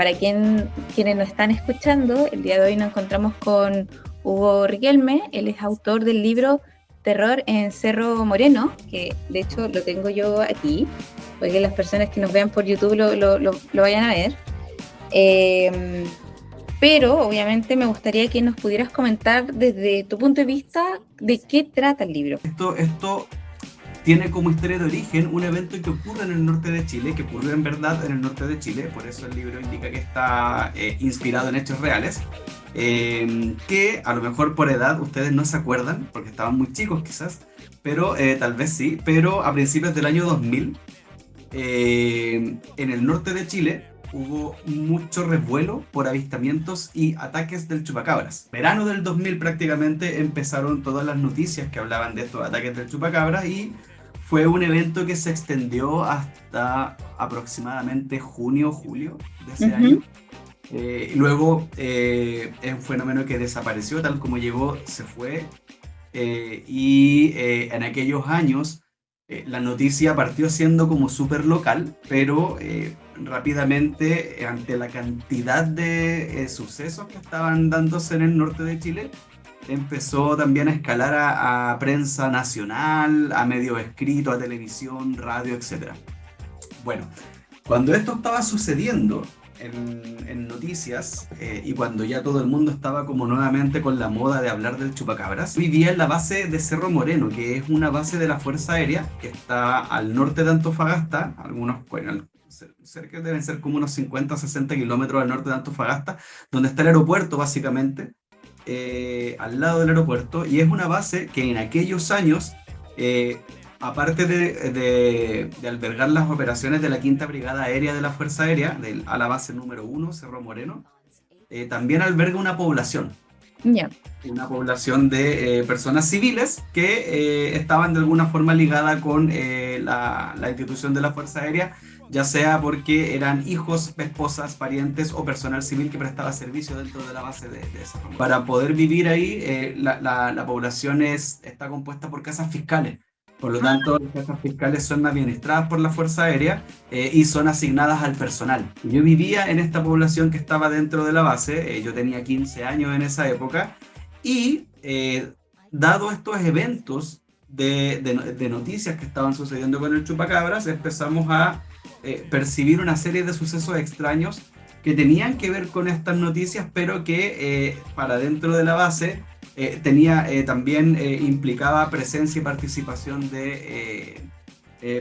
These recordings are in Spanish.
para quienes nos están escuchando, el día de hoy nos encontramos con Hugo Riquelme. Él es autor del libro Terror en Cerro Moreno, que de hecho lo tengo yo aquí, porque las personas que nos vean por YouTube lo vayan a ver. Pero obviamente me gustaría que nos pudieras comentar desde tu punto de vista de qué trata el libro. Esto tiene como historia de origen un evento que ocurre en el norte de Chile, que ocurrió en verdad en el norte de Chile, por eso el libro indica que está inspirado en hechos reales, que a lo mejor por edad ustedes no se acuerdan, porque estaban muy chicos quizás, pero tal vez sí, pero a principios del año 2000, en el norte de Chile, hubo mucho revuelo por avistamientos y ataques del chupacabras. Verano del 2000 prácticamente empezaron todas las noticias que hablaban de estos ataques del chupacabras y fue un evento que se extendió hasta aproximadamente junio, julio de ese año. Luego es un fenómeno que desapareció, tal como llegó, se fue. En aquellos años la noticia partió siendo como súper local, pero rápidamente, ante la cantidad de sucesos que estaban dándose en el norte de Chile, empezó también a escalar a prensa nacional, a medios escritos, a televisión, radio, etc. Bueno, cuando esto estaba sucediendo en noticias y cuando ya todo el mundo estaba como nuevamente con la moda de hablar del chupacabras, vivía en la base de Cerro Moreno, que es una base de la Fuerza Aérea que está al norte de Antofagasta, algunos, bueno, cerca deben ser como unos 50 o 60 kilómetros al norte de Antofagasta, donde está el aeropuerto básicamente, al lado del aeropuerto, y es una base que en aquellos años, aparte de albergar las operaciones de la Quinta Brigada Aérea de la Fuerza Aérea, a la base número 1, Cerro Moreno, también alberga una población. Una población de personas civiles que estaban de alguna forma ligada con la institución de la Fuerza Aérea, ya sea porque eran hijos, esposas, parientes o personal civil que prestaba servicio dentro de la base de esa familia. Para poder vivir ahí, la población está compuesta por casas fiscales. Por lo tanto, las casas fiscales son administradas por la Fuerza Aérea y son asignadas al personal. Yo vivía en esta población que estaba dentro de la base, yo tenía 15 años en esa época, y dado estos eventos de noticias que estaban sucediendo con el chupacabras, empezamos a percibir una serie de sucesos extraños que tenían que ver con estas noticias, pero que para dentro de la base también implicaba presencia y participación de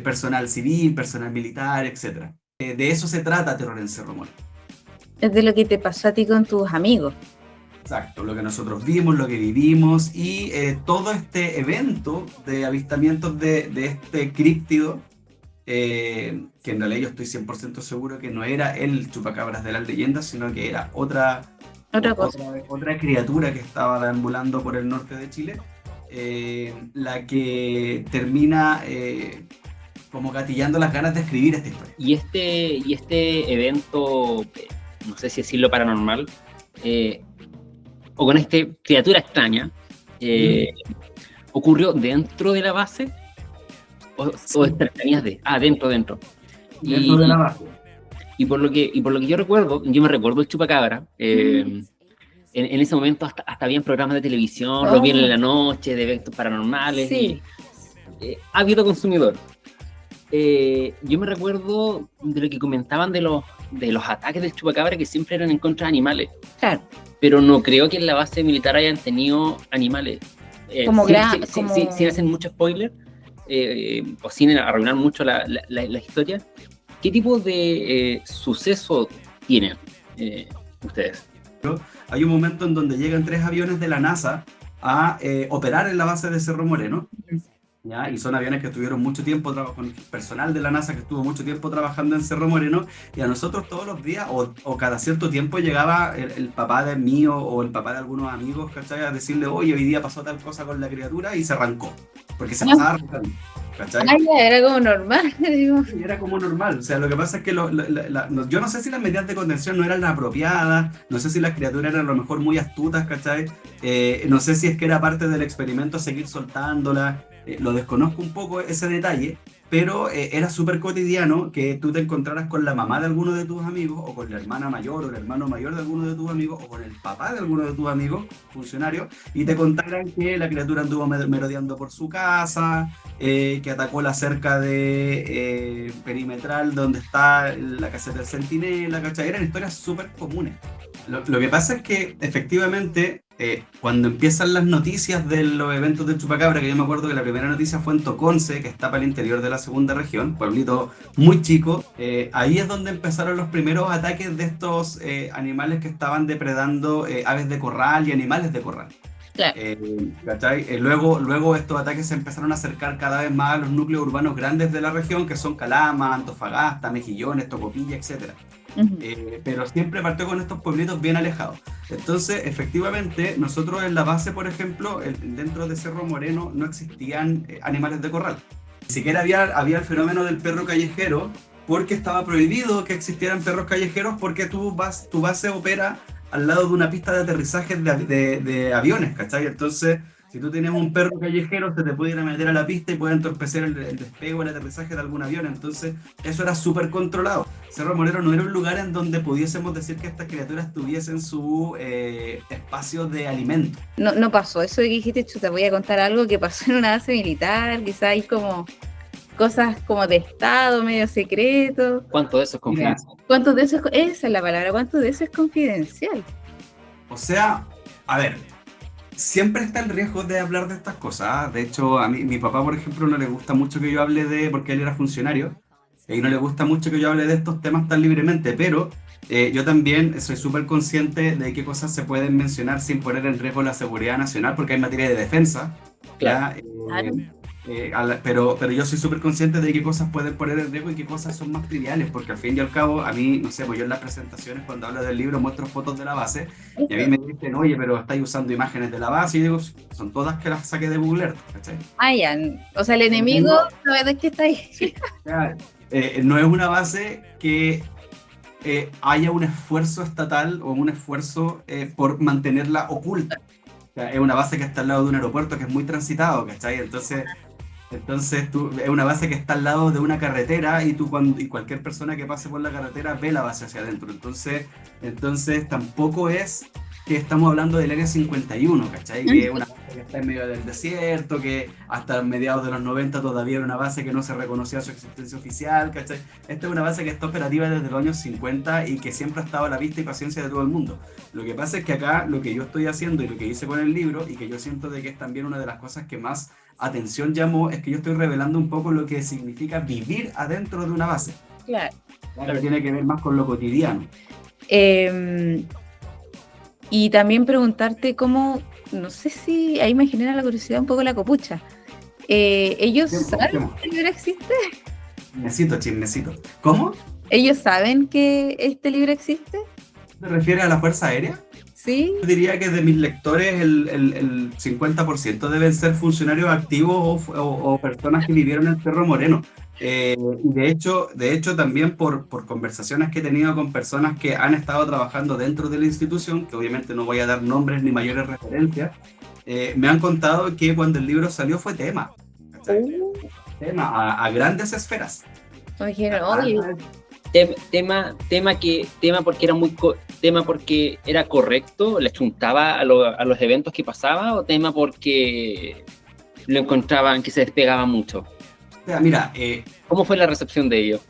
personal civil, personal militar, etc. De eso se trata Terror en Cerro Moreno. Es de lo que te pasó a ti con tus amigos. Exacto, lo que nosotros vimos, lo que vivimos, y todo este evento de avistamientos de este críptido, que en realidad yo estoy 100% seguro que no era el chupacabras de las leyendas, sino que era otra criatura que estaba deambulando por el norte de Chile, la que termina como gatillando las ganas de escribir esta historia. Y este evento, no sé si decirlo paranormal, o con esta criatura extraña, ¿ocurrió dentro de la base? ¿O cercanías de? Dentro. Dentro de la base. Y por lo que yo me recuerdo el chupacabra. En ese momento hasta habían programas de televisión, lo vieron en la noche, de eventos paranormales. Sí. Y, ávido consumidor. Yo me recuerdo de lo que comentaban de los ataques del chupacabra, que siempre eran en contra de animales. Claro. Pero no creo que en la base militar hayan tenido animales. Sin hacer mucho spoiler, o sin arruinar mucho la historia, ¿qué tipo de suceso tienen ustedes? Hay un momento en donde llegan 3 aviones de la NASA a operar en la base de Cerro Moreno, ¿ya? Y son aviones que estuvieron mucho tiempo con el personal de la NASA que estuvo mucho tiempo trabajando en Cerro Moreno, y a nosotros todos los días o cada cierto tiempo llegaba el papá de mío o el papá de algunos amigos, ¿cachai? A decirle, oye, hoy día pasó tal cosa con la criatura, y se arrancó, porque se pasaba arrancando, ¿cachai? Era como normal, digo. Sí, era como normal. O sea, lo que pasa es que yo no sé si las medidas de contención no eran las apropiadas, no sé si las criaturas eran a lo mejor muy astutas, ¿cachai? No sé si es que era parte del experimento seguir soltándolas, lo desconozco un poco ese detalle, pero era súper cotidiano que tú te encontraras con la mamá de alguno de tus amigos, o con la hermana mayor, o el hermano mayor de alguno de tus amigos, o con el papá de alguno de tus amigos, funcionarios, y te contaran que la criatura anduvo merodeando por su casa, que atacó la cerca de perimetral donde está la caseta del centinela, ¿cachai? Eran historias súper comunes. Lo que pasa es que, efectivamente, cuando empiezan las noticias de los eventos del Chupacabra, que yo me acuerdo que la primera noticia fue en Toconce, que está para el interior de la segunda región, pueblito muy chico, ahí es donde empezaron los primeros ataques de estos animales que estaban depredando aves de corral y animales de corral. Claro. Luego estos ataques se empezaron a acercar cada vez más a los núcleos urbanos grandes de la región, que son Calama, Antofagasta, Mejillones, Tocopilla, etc. Pero siempre partió con estos pueblitos bien alejados. Entonces, efectivamente, nosotros en la base, por ejemplo, dentro de Cerro Moreno no existían animales de corral. Ni siquiera había el fenómeno del perro callejero, porque estaba prohibido que existieran perros callejeros, porque tu base opera al lado de una pista de aterrizaje de aviones, ¿cachai? Entonces, si tú tienes un perro callejero, se te puede ir a meter a la pista y puede entorpecer el despegue o el aterrizaje de algún avión. Entonces, eso era súper controlado. Cerro Moreno no era un lugar en donde pudiésemos decir que estas criaturas tuviesen su espacio de alimento. No pasó eso de que dijiste, chuta, voy a contar algo que pasó en una base militar, quizás hay como cosas como de estado, medio secreto. ¿Cuánto de eso es confidencial? ¿Cuánto de eso esa es la palabra, cuánto de eso es confidencial? O sea, a ver, siempre está el riesgo de hablar de estas cosas. De hecho, a mi papá, por ejemplo, no le gusta mucho que yo hable porque él era funcionario, y no le gusta mucho que yo hable de estos temas tan libremente, pero yo también soy súper consciente de qué cosas se pueden mencionar sin poner en riesgo la seguridad nacional, porque hay materia de defensa. Claro. Pero yo soy súper consciente de qué cosas pueden poner en riesgo y qué cosas son más triviales, porque al fin y al cabo, a mí, no sé, pues yo en las presentaciones cuando hablo del libro muestro fotos de la base y a mí me dicen, oye, pero estáis usando imágenes de la base, y digo, son todas que las saqué de Google Earth, ¿cachai? Ya, o sea, el enemigo sabe de qué está ahí. No es una base que haya un esfuerzo estatal o un esfuerzo por mantenerla oculta. O sea, es una base que está al lado de un aeropuerto que es muy transitado, ¿cachai? Entonces es una base que está al lado de una carretera y cualquier persona que pase por la carretera ve la base hacia adentro. Entonces tampoco es que estamos hablando del Área 51, ¿cachai? Que es una base que está en medio del desierto, que hasta mediados de los 90 todavía era una base que no se reconocía su existencia oficial, ¿cachai? Esta es una base que está operativa desde los años 50 y que siempre ha estado a la vista y paciencia de todo el mundo. Lo que pasa es que acá lo que yo estoy haciendo y lo que hice con el libro, y que yo siento de que es también una de las cosas que más atención llamó, es que yo estoy revelando un poco lo que significa vivir adentro de una base. Claro. Claro, tiene que ver más con lo cotidiano. Y también preguntarte cómo, no sé si ahí me genera la curiosidad un poco la copucha. ¿Ellos saben que este libro existe? Chismecito. ¿Cómo? ¿Ellos saben que este libro existe? ¿Te refieres a la Fuerza Aérea? Sí. Yo diría que de mis lectores el 50% deben ser funcionarios activos o personas que vivieron en Cerro Moreno. De hecho, también por conversaciones que he tenido con personas que han estado trabajando dentro de la institución, que obviamente no voy a dar nombres ni mayores referencias, me han contado que cuando el libro salió fue tema. Tema a grandes esferas. Tema porque era correcto, le chuntaba a los eventos que pasaba, o tema porque lo encontraban que se despegaba mucho. O sea, mira, ¿cómo fue la recepción de ellos?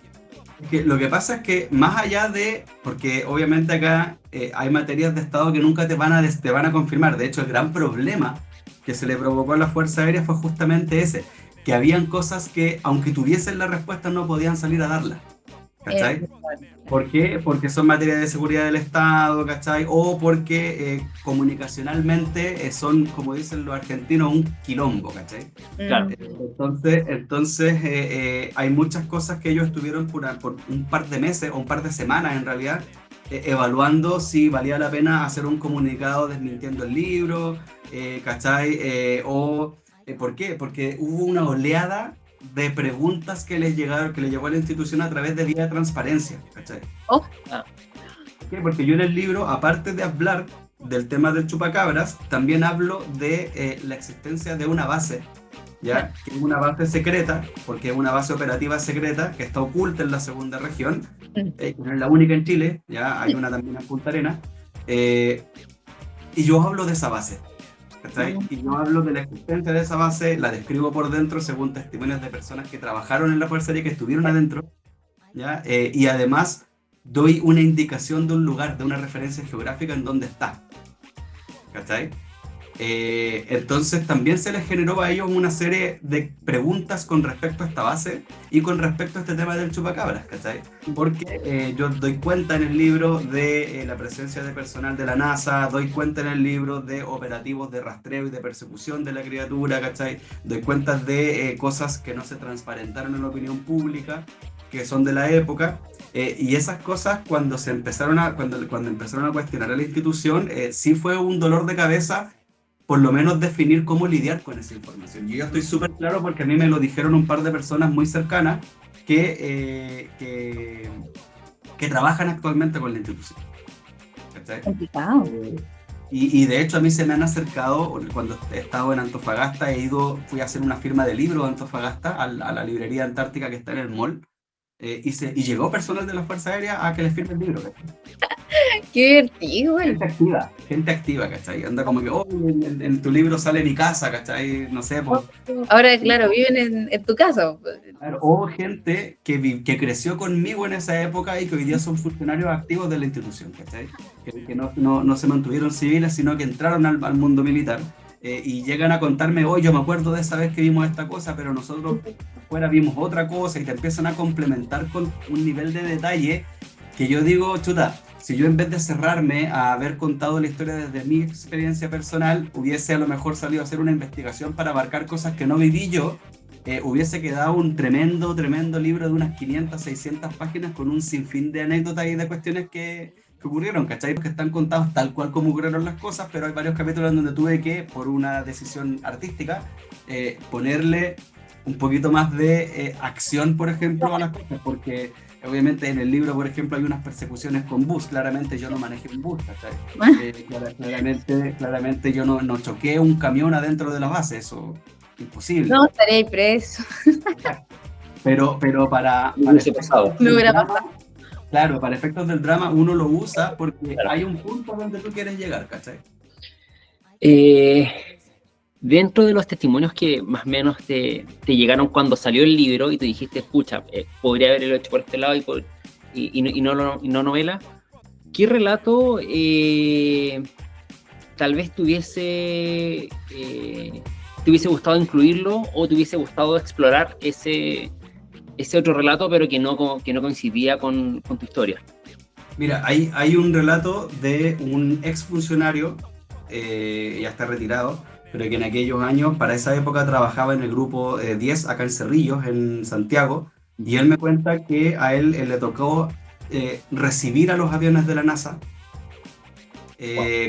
Lo que pasa es que más allá de, porque obviamente acá hay materias de Estado que nunca te van a confirmar. De hecho, el gran problema que se le provocó a la Fuerza Aérea fue justamente ese, que habían cosas que, aunque tuviesen la respuesta, no podían salir a darla. ¿Cachai? ¿Por qué? Porque son materias de seguridad del Estado, ¿cachai? O porque comunicacionalmente son, como dicen los argentinos, un quilombo, ¿cachai? Claro. Entonces hay muchas cosas que ellos estuvieron por un par de meses o un par de semanas en realidad evaluando si valía la pena hacer un comunicado desmintiendo el libro, ¿cachai? ¿Por qué? Porque hubo una oleada de preguntas que le llegó a la institución a través de vía de transparencia, ¿cachai? ¿Por qué? Porque yo en el libro, aparte de hablar del tema del chupacabras, también hablo de la existencia de una base ¿ya? Que es una base secreta, porque es una base operativa secreta que está oculta en la segunda región, que no es la única en Chile, ¿ya? Hay una también en Punta Arenas, y yo hablo de esa base, ¿cachai? Y yo hablo de la existencia de esa base, la describo por dentro según testimonios de personas que trabajaron en la Fuerza Aérea, que estuvieron adentro, ¿ya? Y además doy una indicación de un lugar, de una referencia geográfica en donde está, ¿cachai? Entonces también se les generó a ellos una serie de preguntas con respecto a esta base y con respecto a este tema del chupacabras, ¿cachai? Porque yo doy cuenta en el libro de la presencia de personal de la NASA, doy cuenta en el libro de operativos de rastreo y de persecución de la criatura, ¿cachai? Doy cuenta de cosas que no se transparentaron en la opinión pública, que son de la época, y esas cosas cuando empezaron a cuestionar a la institución, sí fue un dolor de cabeza, por lo menos definir cómo lidiar con esa información. Yo ya estoy súper claro porque a mí me lo dijeron un par de personas muy cercanas que trabajan actualmente con la institución. ¿Cachai? Y de hecho a mí se me han acercado, cuando he estado en Antofagasta, fui a hacer una firma de libro de Antofagasta a la librería Antártica que está en el mall, y llegó personal de la Fuerza Aérea a que les firme el libro, ¿cachai? Qué divertido, güey. Gente activa, ¿cachai? Anda como que, en tu libro sale mi casa, ¿cachai? No sé, pues. Ahora, claro, viven en tu casa. Claro, o gente que creció conmigo en esa época y que hoy día son funcionarios activos de la institución, ¿cachai? Que no se mantuvieron civiles, sino que entraron al mundo militar. Y llegan a contarme, yo me acuerdo de esa vez que vimos esta cosa, pero nosotros afuera vimos otra cosa, y te empiezan a complementar con un nivel de detalle que yo digo, chuta, si yo en vez de cerrarme a haber contado la historia desde mi experiencia personal, hubiese a lo mejor salido a hacer una investigación para abarcar cosas que no viví yo, hubiese quedado un tremendo libro de unas 500, 600 páginas con un sinfín de anécdotas y de cuestiones que ocurrieron, ¿cachai? Que están contados tal cual como ocurrieron las cosas, pero hay varios capítulos en donde tuve que, por una decisión artística, ponerle un poquito más de acción, por ejemplo, a las cosas, porque obviamente en el libro, por ejemplo, hay unas persecuciones con bus. Claramente yo no manejé un bus, ¿cachai? Claramente yo no choqué un camión adentro de la base, eso imposible. No, estaré ahí preso. Pero para claro, para efectos del drama uno lo usa porque hay un punto donde tú quieres llegar, ¿cachai? Dentro de los testimonios que más o menos te llegaron cuando salió el libro y te dijiste, escucha, podría haberlo hecho por este lado y no novela, ¿qué relato tal vez te hubiese gustado incluirlo o te hubiese gustado explorar ese otro relato, pero que no coincidía con tu historia? Mira, hay un relato de un exfuncionario, ya está retirado, pero que en aquellos años, para esa época, trabajaba en el grupo 10 acá en Cerrillos, en Santiago, y él me cuenta que a él le tocó recibir a los aviones de la NASA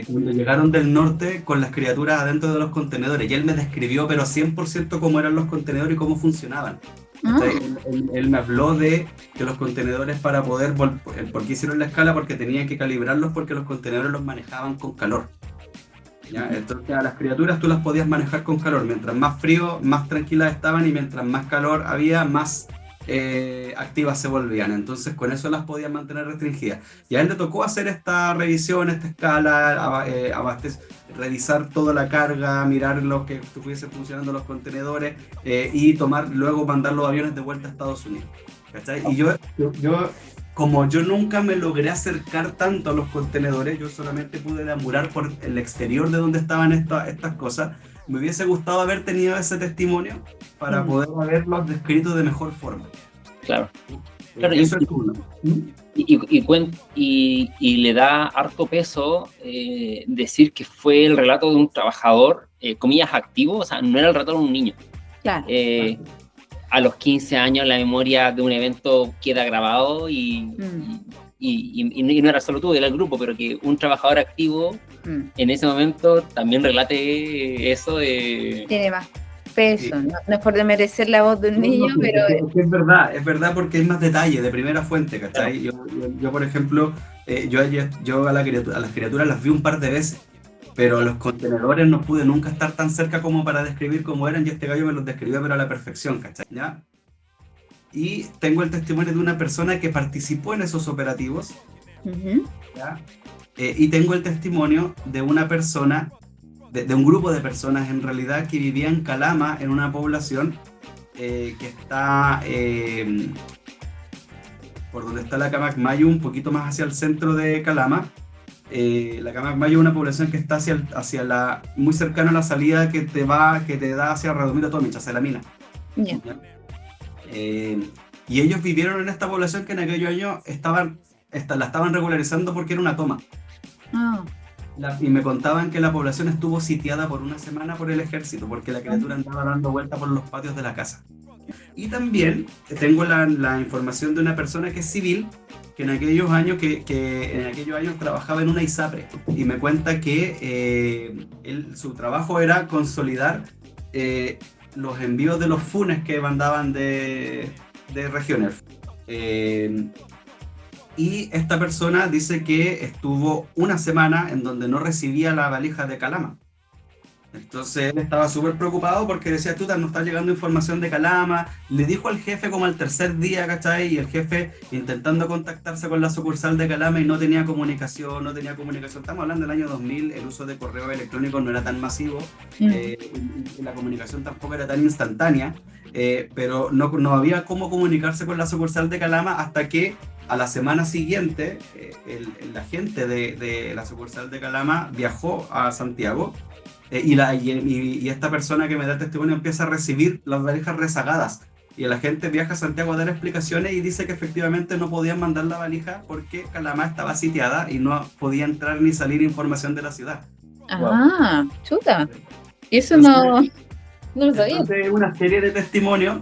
cuando llegaron del norte con las criaturas adentro de los contenedores, y él me describió, pero 100% cómo eran los contenedores y cómo funcionaban. Él me habló de que los contenedores, para poder, ¿por qué hicieron la escala? Porque tenían que calibrarlos, porque los contenedores los manejaban con calor. ¿Ya? Entonces a las criaturas tú las podías manejar con calor, mientras más frío, más tranquilas estaban, y mientras más calor había, más activas se volvían. Entonces con eso las podías mantener restringidas. Y a él le tocó hacer esta revisión, esta escala, revisar toda la carga, mirar lo que estuviesen funcionando los contenedores, y luego mandar los aviones de vuelta a Estados Unidos, ¿cachai? Y yo como yo nunca me logré acercar tanto a los contenedores, yo solamente pude deambular por el exterior de donde estaban estas cosas. Me hubiese gustado haber tenido ese testimonio para poder haberlos descrito de mejor forma. Claro. Eso es uno. Y le da harto peso decir que fue el relato de un trabajador, comillas, activo, o sea, no era el relato de un niño. Claro. A los 15 años la memoria de un evento queda grabado y no era solo tú, era el grupo, pero que un trabajador activo en ese momento también relate eso de... Tiene más peso, sí. No es por desmerecer la voz de un niño, pero... Es verdad porque hay más detalle, de primera fuente, ¿cachai? Claro. Yo por ejemplo, yo a las criaturas las vi un par de veces, pero los contenedores no pude nunca estar tan cerca como para describir cómo eran, y este gallo me los describió pero a la perfección, ¿cachai? ¿Ya? Y tengo el testimonio de una persona que participó en esos operativos, ¿ya? Y tengo el testimonio de una persona, de un grupo de personas en realidad, que vivía en Calama, en una población que está por donde está la Camakmayo, un poquito más hacia el centro de Calama. La Camakmayo es una población que está muy cercano a la salida que te da hacia Radomiro Tomic, hacia la mina. Yeah. Y ellos vivieron en esta población que en aquellos años la estaban regularizando porque era una toma. Y me contaban que la población estuvo sitiada por una semana por el ejército, porque la criatura andaba dando vuelta por los patios de la casa. Y también tengo la información de una persona que es civil, que en aquellos años trabajaba en una ISAPRE, y me cuenta que su trabajo era consolidar los envíos de los funes que mandaban de regiones. Y esta persona dice que estuvo una semana en donde no recibía la valija de Calama. Entonces él estaba súper preocupado porque decía, chuta, no está llegando información de Calama. Le dijo al jefe como al tercer día, ¿cachai? Y el jefe intentando contactarse con la sucursal de Calama y no tenía comunicación. Estamos hablando del año 2000, el uso de correo electrónico no era tan masivo, y la comunicación tampoco era tan instantánea, pero no había cómo comunicarse con la sucursal de Calama hasta que a la semana siguiente el agente de la sucursal de Calama viajó a Santiago. Y esta persona que me da el testimonio empieza a recibir las valijas rezagadas, y la gente viaja a Santiago a dar explicaciones y dice que efectivamente no podían mandar la valija porque Calama estaba sitiada y no podía entrar ni salir información de la ciudad. Chuta, eso no lo sabía. Entonces es una serie de testimonios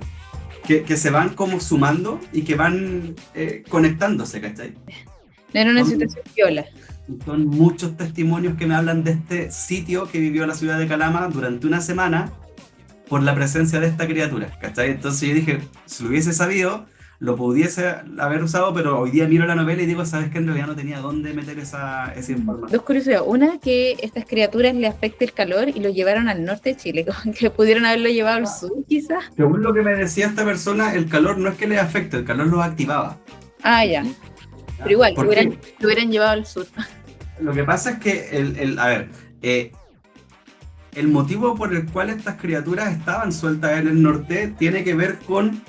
que se van como sumando y que van conectándose, ¿cachai? No era una situación viola. Son muchos testimonios que me hablan de este sitio que vivió la ciudad de Calama durante una semana por la presencia de esta criatura, ¿cachai? Entonces yo dije, si lo hubiese sabido, lo pudiese haber usado, pero hoy día miro la novela y digo, ¿sabes qué? En realidad no tenía dónde meter esa información. Dos curiosidades. Una, que estas criaturas le afecta el calor y lo llevaron al norte de Chile, que pudieron haberlo llevado al sur, quizás. Según lo que me decía esta persona, el calor no es que le afecte, el calor lo activaba. Ya. Pero igual, lo hubieran llevado al sur. Lo que pasa es que, el motivo por el cual estas criaturas estaban sueltas en el norte tiene que ver con,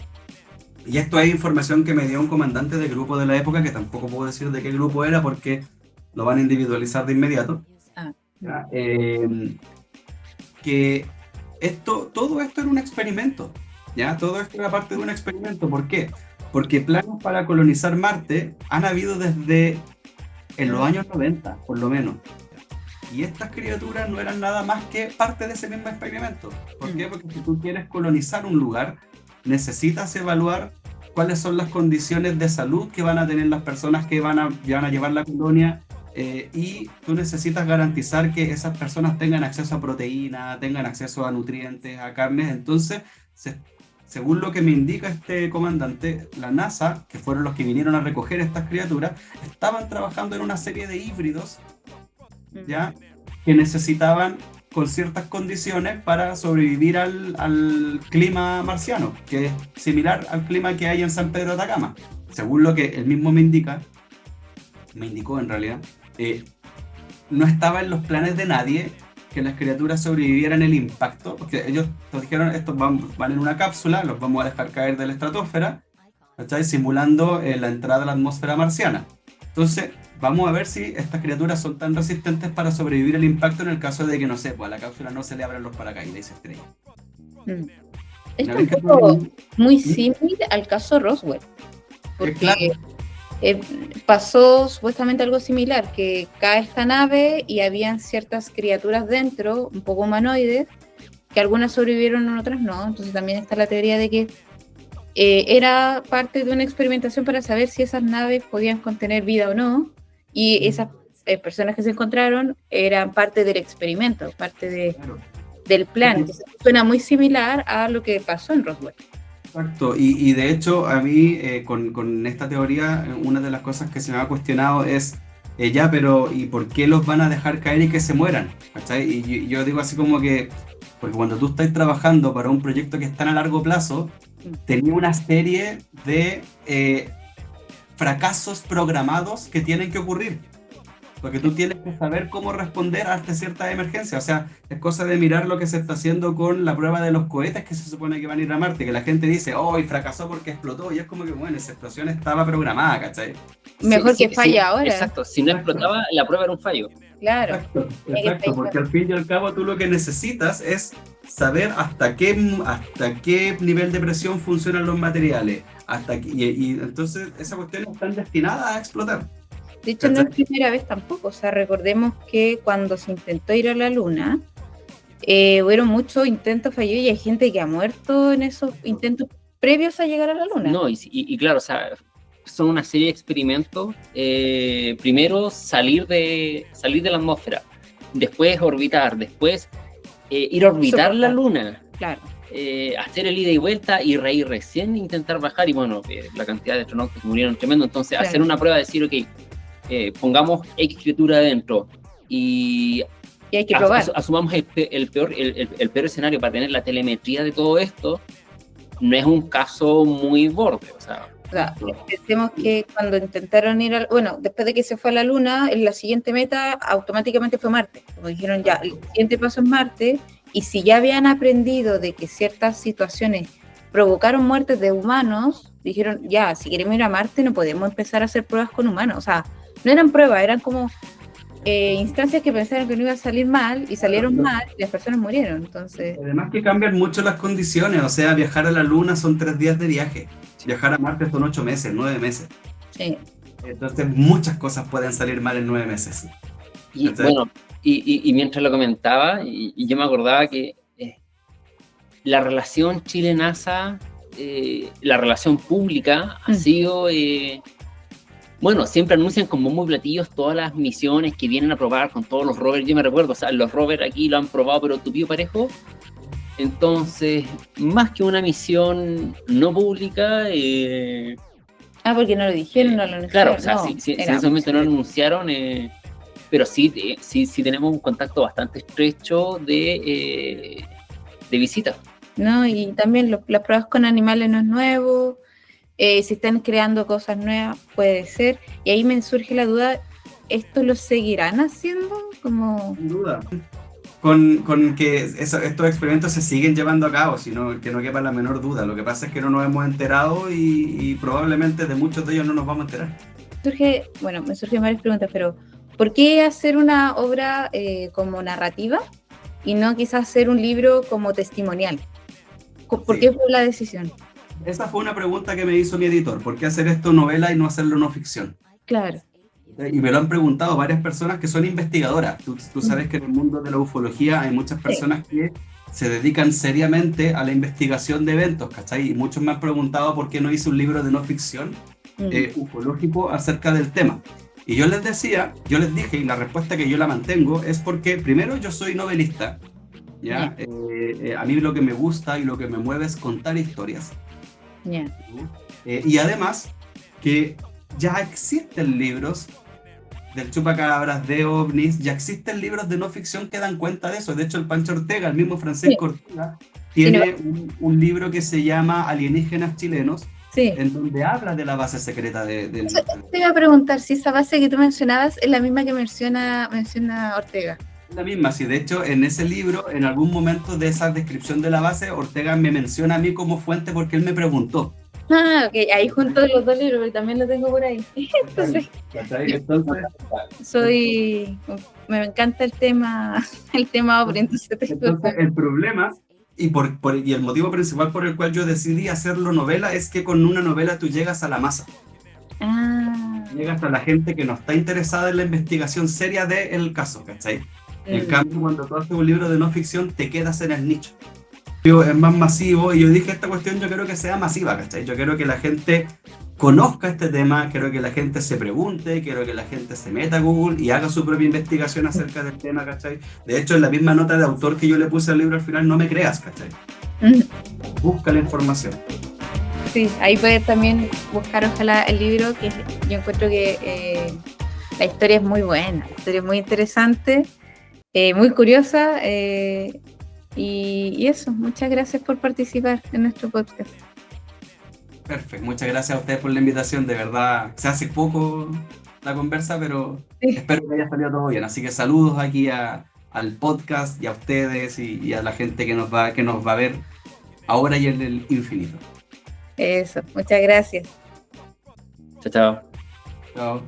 y esto es información que me dio un comandante de grupo de la época, que tampoco puedo decir de qué grupo era porque lo van a individualizar de inmediato, que todo esto era un experimento, ¿ya? Todo esto era parte de un experimento. ¿Por qué? Porque planes para colonizar Marte han habido desde en los años 90, por lo menos. Y estas criaturas no eran nada más que parte de ese mismo experimento. ¿Por qué? Porque si tú quieres colonizar un lugar, necesitas evaluar cuáles son las condiciones de salud que van a tener las personas que van a llevar la colonia, y tú necesitas garantizar que esas personas tengan acceso a proteína, tengan acceso a nutrientes, a carnes. Entonces, según lo que me indica este comandante, la NASA, que fueron los que vinieron a recoger estas criaturas, estaban trabajando en una serie de híbridos, ¿ya? Que necesitaban con ciertas condiciones para sobrevivir al clima marciano, que es similar al clima que hay en San Pedro de Atacama. Según lo que él mismo me indicó en realidad, no estaba en los planes de nadie que las criaturas sobrevivieran el impacto, porque ellos nos dijeron, estos van en una cápsula, los vamos a dejar caer de la estratosfera, ¿cachai? Simulando la entrada a la atmósfera marciana. Entonces, vamos a ver si estas criaturas son tan resistentes para sobrevivir el impacto en el caso de que, no sé, pues a la cápsula no se le abran los paracaídas y se estrella. Esto es un poco muy similar al caso Roswell, porque claro, pasó supuestamente algo similar, que cae esta nave y habían ciertas criaturas dentro, un poco humanoides, que algunas sobrevivieron y otras no. Entonces también está la teoría de que era parte de una experimentación para saber si esas naves podían contener vida o no, y esas personas que se encontraron eran parte del experimento, parte del plan. Entonces, suena muy similar a lo que pasó en Roswell. Exacto, y de hecho a mí con esta teoría una de las cosas que se me ha cuestionado es Ya, pero ¿y por qué los van a dejar caer y que se mueran? ¿Cachai? Y yo digo así como que, porque cuando tú estás trabajando para un proyecto que está a largo plazo, tenía una serie de fracasos programados que tienen que ocurrir. Porque tú tienes que saber cómo responder ante ciertas emergencias. O sea, es cosa de mirar lo que se está haciendo con la prueba de los cohetes que se supone que van a ir a Marte, que la gente dice, oh, y fracasó porque explotó, y es como que, bueno, esa explosión estaba programada, ¿cachai? Mejor que falle ahora. Exacto, si no explotaba, la prueba era un fallo. Claro. Exacto, porque al fin y al cabo tú lo que necesitas es saber hasta qué nivel de presión funcionan los materiales, y entonces esas cuestiones están destinadas a explotar. De hecho, no es primera vez tampoco. O sea, recordemos que cuando se intentó ir a la Luna, hubieron muchos intentos fallidos y hay gente que ha muerto en esos intentos previos a llegar a la Luna. No, y claro, o sea, son una serie de experimentos. Primero, salir de la atmósfera, después orbitar, después ir a orbitar la Luna. Claro. Hacer el ida y vuelta y recién intentar bajar. Y bueno, la cantidad de astronautas que murieron tremendo. Entonces, claro, hacer una prueba, decir, ok, pongamos X criatura adentro y hay que probar. Asumamos el peor escenario para tener la telemetría de todo esto. No es un caso muy borde, o sea, pensemos que cuando intentaron ir después de que se fue a la Luna, en la siguiente meta automáticamente fue Marte. Como dijeron, ya, el siguiente paso es Marte, y si ya habían aprendido de que ciertas situaciones provocaron muertes de humanos, dijeron, ya, si queremos ir a Marte no podemos empezar a hacer pruebas con humanos. O sea, no eran pruebas, eran como instancias que pensaron que no iba a salir mal y salieron mal y las personas murieron. Entonces, además que cambian mucho las condiciones. O sea, viajar a la Luna son 3 días de viaje, viajar a Marte son 8 meses, 9 meses. Sí. Entonces muchas cosas pueden salir mal en 9 meses. Y bueno, y mientras lo comentaba, y yo me acordaba que la relación Chile-NASA, la relación pública ha sido... bueno, siempre anuncian con bombo y platillos todas las misiones que vienen a probar con todos los rovers. Yo me recuerdo, o sea, los rovers aquí lo han probado, pero tupido parejo. Entonces, más que una misión no pública... porque no lo dijeron, no lo anunciaron. Claro, o sea, si en ese momento no lo anunciaron, pero sí tenemos un contacto bastante estrecho de visita. No, y también las pruebas con animales no es nuevo. Si están creando cosas nuevas, puede ser. Y ahí me surge la duda, ¿esto lo seguirán haciendo? Sin duda. Con que estos experimentos se siguen llevando a cabo, sino que no quepa la menor duda. Lo que pasa es que no nos hemos enterado y probablemente de muchos de ellos no nos vamos a enterar. Me surgen varias preguntas, pero ¿por qué hacer una obra como narrativa y no quizás hacer un libro como testimonial? ¿Por qué fue la decisión? Esa fue una pregunta que me hizo mi editor. ¿Por qué hacer esto novela y no hacerlo no ficción? Claro. Y me lo han preguntado varias personas que son investigadoras. Tú sabes que en el mundo de la ufología hay muchas personas que se dedican seriamente a la investigación de eventos, ¿cachai? Y muchos me han preguntado por qué no hice un libro de no ficción ufológico acerca del tema. Y yo les dije, y la respuesta que yo la mantengo, es porque primero yo soy novelista, ¿ya? A mí lo que me gusta y lo que me mueve es contar historias. Y además que ya existen libros del chupacabras, de ovnis, ya existen libros de no ficción que dan cuenta de eso. De hecho, el Pancho Ortega, el mismo Francisco Ortega, tiene un libro que se llama Alienígenas Chilenos, en donde habla de la base secreta de te iba a preguntar si esa base que tú mencionabas es la misma que menciona Ortega. La misma, sí. De hecho, en ese libro, en algún momento de esa descripción de la base, Ortega me menciona a mí como fuente porque él me preguntó. Ok, ahí junto los dos libros, porque también lo tengo por ahí. Entonces, me encanta el tema obra, entonces el problema y el motivo principal por el cual yo decidí hacerlo novela es que con una novela tú llegas a la masa. Llegas a la gente que no está interesada en la investigación seria del caso, ¿cachai? En cambio, cuando tú haces un libro de no ficción, te quedas en el nicho. Es más masivo, y yo dije, esta cuestión yo quiero que sea masiva, ¿cachai? Yo quiero que la gente conozca este tema, quiero que la gente se pregunte, quiero que la gente se meta a Google y haga su propia investigación acerca del tema, ¿cachai? De hecho, en la misma nota de autor que yo le puse al libro al final, no me creas, ¿cachai? Busca la información. Sí, ahí puedes también buscar ojalá el libro, que yo encuentro que La historia es muy buena, la historia es muy interesante, muy curiosa, y eso, muchas gracias por participar en nuestro podcast. Perfecto, muchas gracias a ustedes por la invitación, de verdad, se hace poco la conversa, pero sí, espero que haya salido todo bien, así que saludos aquí al podcast y a ustedes y a la gente que nos va a ver ahora y en el infinito. Eso, muchas gracias. Chao, chao. Chao.